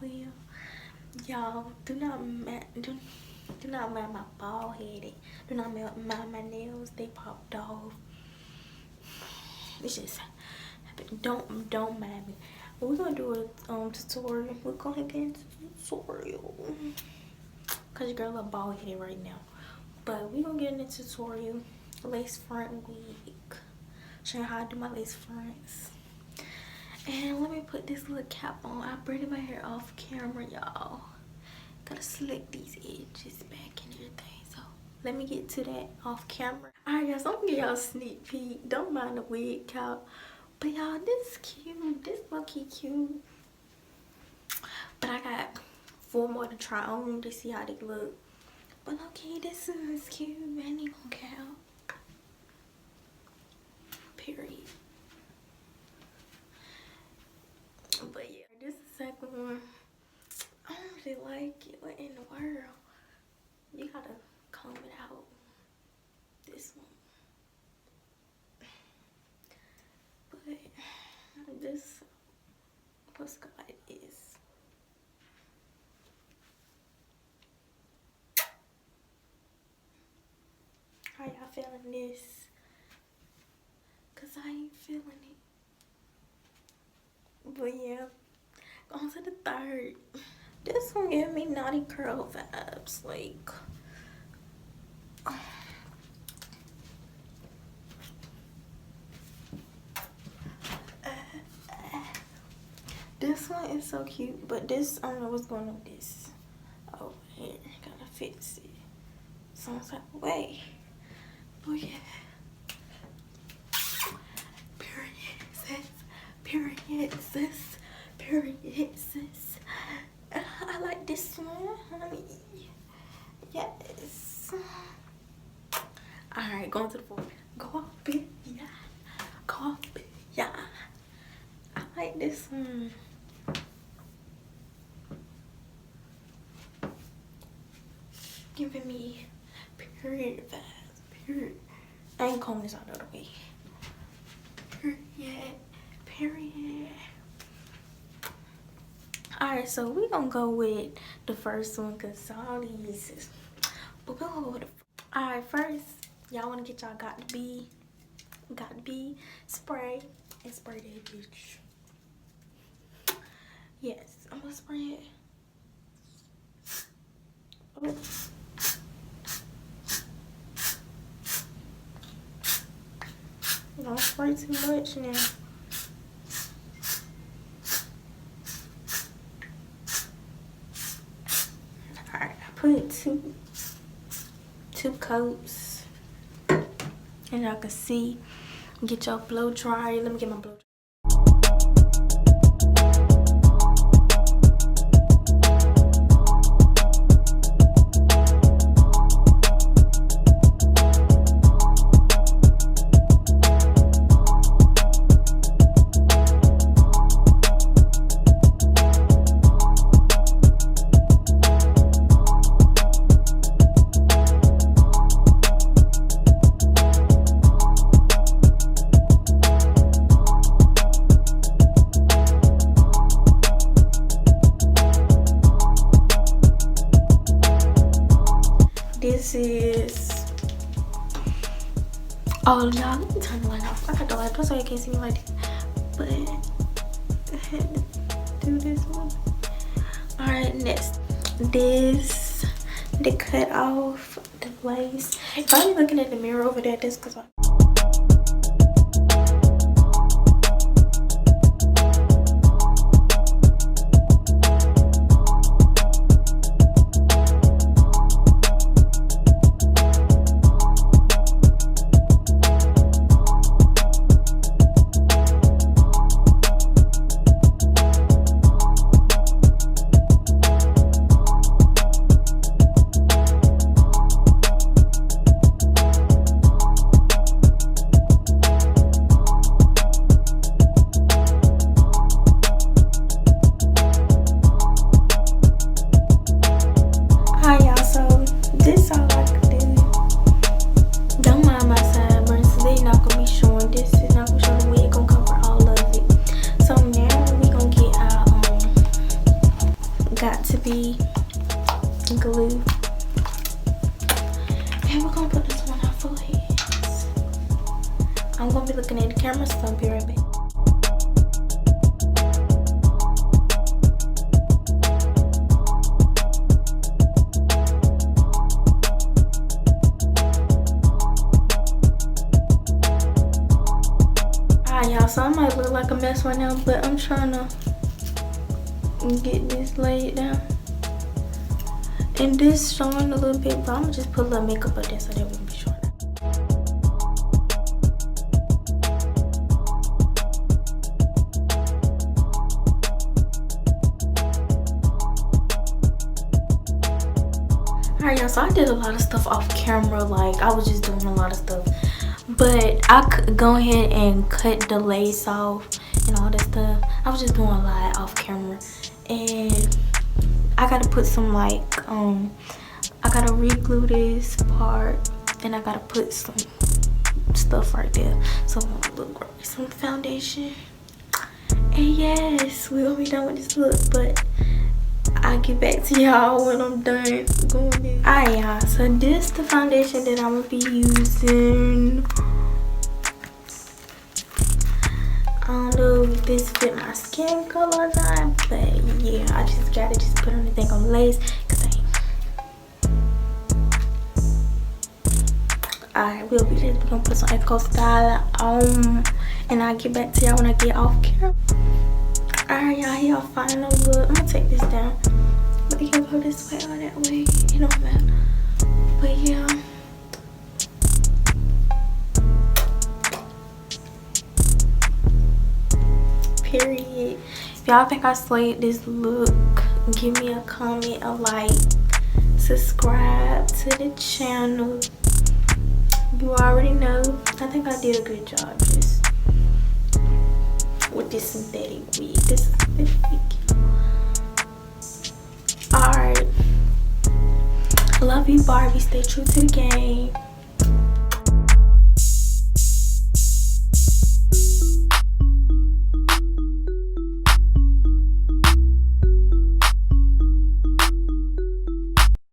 Well, y'all, do not mind my bald headed. Do not mind my nails. They popped off. It's just don't mind me. But we're gonna do a tutorial. We're gonna get into the tutorial. Cause your girl look bald headed right now. But we're gonna get into the tutorial. Lace front wig. Show you how I do my lace fronts. And let me put this little cap on. I braided my hair off camera, y'all. Gotta slick these edges back and everything. So let me get to that off camera. Alright guys, I'm gonna give y'all a sneak peek. Don't mind the wig cap. But y'all, this is cute. This low-key cute. But I got 4 more to try on to see how they look. But okay, this is cute. Man, ain't gonna count. Period. But yeah, this is the second one. I don't really like it. What in the world? You gotta comb it out. This one. But this was like this. How y'all feeling this? Cause I ain't feeling it. But yeah, on to the third. This one gave me Naughty Curl vibes. Like, this one is so cute, but this, I don't know what's going on with this over here. Gotta fix it some type of way. Oh yeah. Period, sis. Period, sis. I like this one, honey. Yes. Alright, going to the fourth. Go up it, yeah. Go up it, yeah. I like this one. Giving me period vibes. Period. I ain't combing this out the other way. Period. Alright, so we gonna go with the first one because all these is. But we'll go with the. Alright, first, y'all wanna get y'all got to be spray and spray that bitch. Yes, I'm gonna spray it. Oh. Don't spray too much now. Alright, I put two coats. And y'all can see. Get your blow dryer. Let me get my blow dryer. This is, oh y'all, let me turn the light off. I got the light on so you can't see me like this. But I had to do this one. Alright, next. This, they cut off the lace. If I be looking at the mirror over there, that's because I got to be glue. And we're gonna put this on our foreheads. I'm gonna be looking at the camera, so I'll be right back. Alright, y'all, so I might look like a mess right now, but I'm trying to get this laid down. And this showing a little bit, but I'm gonna just put a little makeup up there so that we can be showing. Alright, y'all, so I did a lot of stuff off camera. Like, I was just doing a lot of stuff. But I could go ahead and cut the lace off and all that stuff. I was just doing a lot off camera. And I gotta put some like, I gotta re-glue this part. And I gotta put some stuff right there. So I'm gonna look great. Some foundation. And yes, we're gonna be done with this look. But I'll get back to y'all when I'm done going in. Alright, y'all, so this the foundation that I'm gonna be using. I don't know if this fit my skin color or not, but yeah, I just gotta put anything on lace because alright, we're gonna put some Echo Styler on, and I'll get back to y'all when I get off camera. Alright, y'all, here our final look. I'm gonna take this down, but you can go this way or that way, it don't matter. But yeah, period. If y'all think I slayed this look, give me a comment, a like, subscribe to the channel. You already know, I think I did a good job just with this synthetic wig. This is synthetic. Alright, love you, Barbie. Stay true to the game.